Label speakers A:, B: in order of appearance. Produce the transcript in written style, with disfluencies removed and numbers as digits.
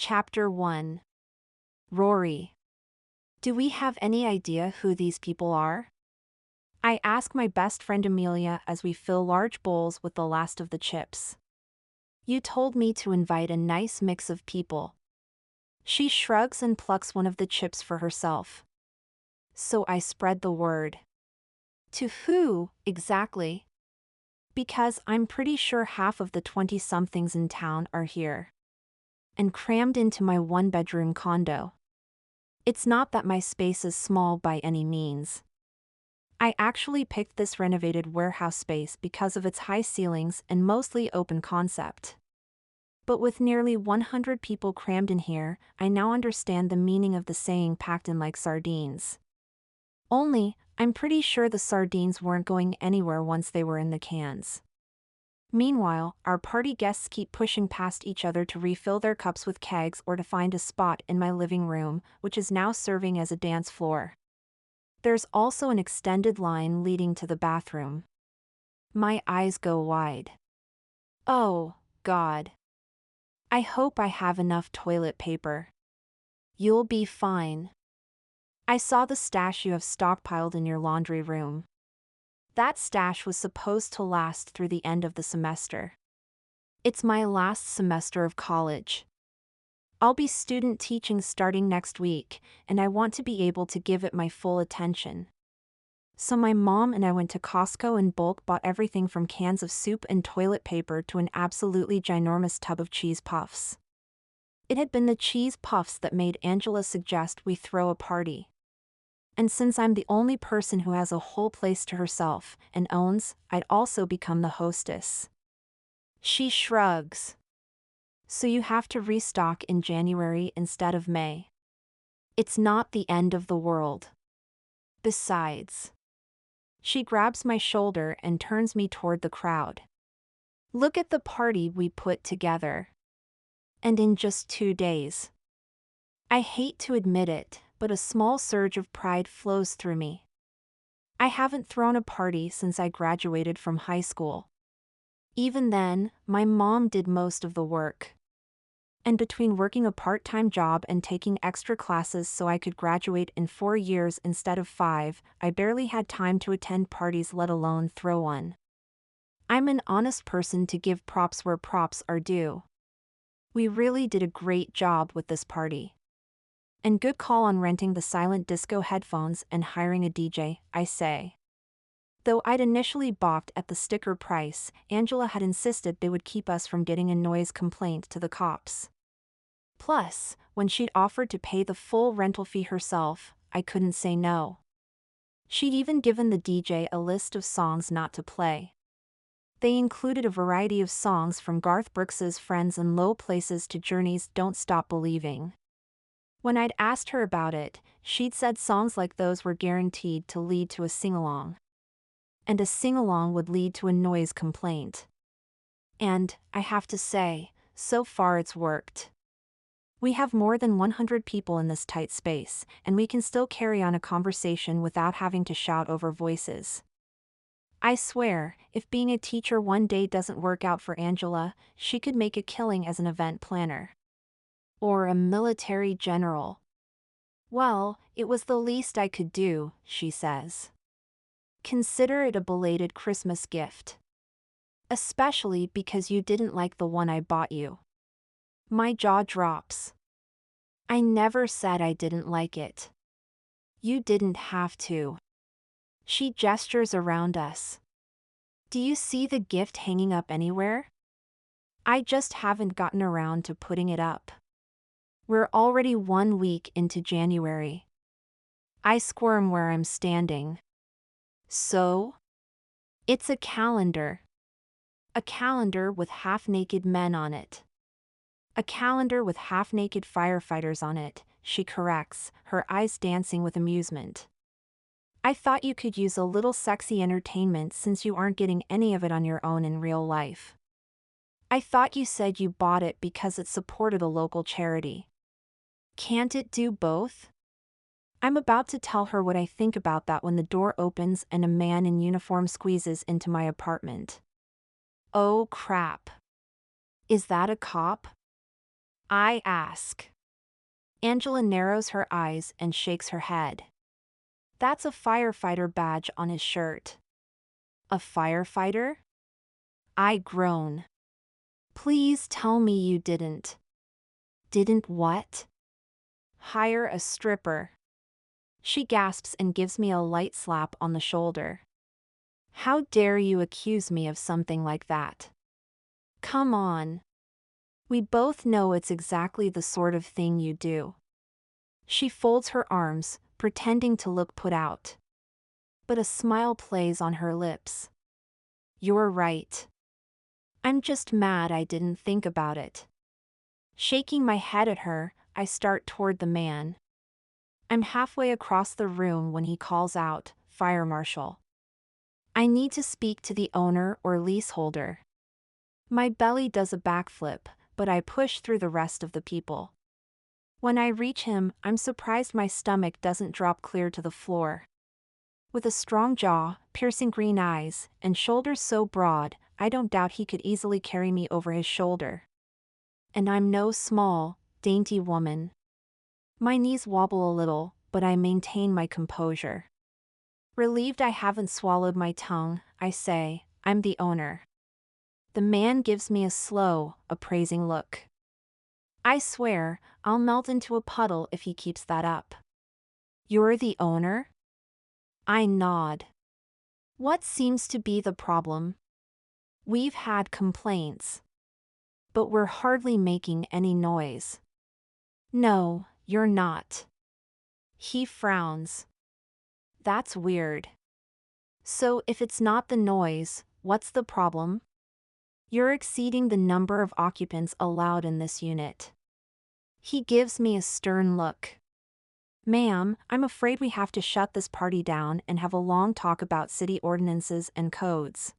A: Chapter 1. Rory. Do we have any idea who these people are? I ask my best friend Amelia as we fill large bowls with the last of the chips. You told me to invite a nice mix of people. She shrugs and plucks one of the chips for herself. So I spread the word. To who, exactly? Because I'm pretty sure half of the 20-somethings in town are here. And crammed into my one-bedroom condo. It's not that my space is small by any means. I actually picked this renovated warehouse space because of its high ceilings and mostly open concept. But with nearly 100 people crammed in here, I now understand the meaning of the saying packed in like sardines. Only, I'm pretty sure the sardines weren't going anywhere once they were in the cans. Meanwhile, our party guests keep pushing past each other to refill their cups with kegs or to find a spot in my living room, which is now serving as a dance floor. There's also an extended line leading to the bathroom. My eyes go wide. Oh, God. I hope I have enough toilet paper. You'll be fine. I saw the stash you have stockpiled in your laundry room. That stash was supposed to last through the end of the semester. It's my last semester of college. I'll be student teaching starting next week, and I want to be able to give it my full attention. So my mom and I went to Costco and bulk bought everything from cans of soup and toilet paper to an absolutely ginormous tub of cheese puffs. It had been the cheese puffs that made Angela suggest we throw a party. And since I'm the only person who has a whole place to herself and owns, I'd also become the hostess. She shrugs. So you have to restock in January instead of May. It's not the end of the world. Besides. She grabs my shoulder and turns me toward the crowd. Look at the party we put together. And in just 2 days. I hate to admit it, but a small surge of pride flows through me. I haven't thrown a party since I graduated from high school. Even then, my mom did most of the work. And between working a part-time job and taking extra classes so I could graduate in 4 years instead of 5, I barely had time to attend parties, let alone throw one. I'm an honest person to give props where props are due. We really did a great job with this party. And good call on renting the silent disco headphones and hiring a DJ, I say. Though I'd initially balked at the sticker price, Angela had insisted they would keep us from getting a noise complaint to the cops. Plus, when she'd offered to pay the full rental fee herself, I couldn't say no. She'd even given the DJ a list of songs not to play. They included a variety of songs from Garth Brooks's Friends in Low Places to Journey's Don't Stop Believing. When I'd asked her about it, she'd said songs like those were guaranteed to lead to a sing-along. And a sing-along would lead to a noise complaint. And, I have to say, so far it's worked. We have more than 100 people in this tight space, and we can still carry on a conversation without having to shout over voices. I swear, if being a teacher one day doesn't work out for Angela, she could make a killing as an event planner. Or a military general. Well, it was the least I could do, she says. Consider it a belated Christmas gift. Especially because you didn't like the one I bought you. My jaw drops. I never said I didn't like it. You didn't have to. She gestures around us. Do you see the gift hanging up anywhere? I just haven't gotten around to putting it up. We're already 1 week into January. I squirm where I'm standing. So? It's a calendar. A calendar with half-naked men on it. A calendar with half-naked firefighters on it, she corrects, her eyes dancing with amusement. I thought you could use a little sexy entertainment since you aren't getting any of it on your own in real life. I thought you said you bought it because it supported a local charity. Can't it do both? I'm about to tell her what I think about that when the door opens and a man in uniform squeezes into my apartment. Oh crap. Is that a cop? I ask. Angela narrows her eyes and shakes her head. That's a firefighter badge on his shirt. A firefighter? I groan. Please tell me you didn't. Didn't what? Hire a stripper. She gasps and gives me a light slap on the shoulder. How dare you accuse me of something like that? Come on. We both know it's exactly the sort of thing you do. She folds her arms, pretending to look put out. But a smile plays on her lips. You're right. I'm just mad I didn't think about it. Shaking my head at her, I start toward the man. I'm halfway across the room when he calls out, "Fire Marshal." I need to speak to the owner or leaseholder. My belly does a backflip, but I push through the rest of the people. When I reach him, I'm surprised my stomach doesn't drop clear to the floor. With a strong jaw, piercing green eyes, and shoulders so broad, I don't doubt he could easily carry me over his shoulder. And I'm no small, dainty woman. My knees wobble a little, but I maintain my composure. Relieved I haven't swallowed my tongue, I say, I'm the owner. The man gives me a slow, appraising look. I swear, I'll melt into a puddle if he keeps that up. You're the owner? I nod. What seems to be the problem? We've had complaints. But we're hardly making any noise. No, you're not. He frowns. That's weird. So if it's not the noise, what's the problem? You're exceeding the number of occupants allowed in this unit. He gives me a stern look. Ma'am, I'm afraid we have to shut this party down and have a long talk about city ordinances and codes.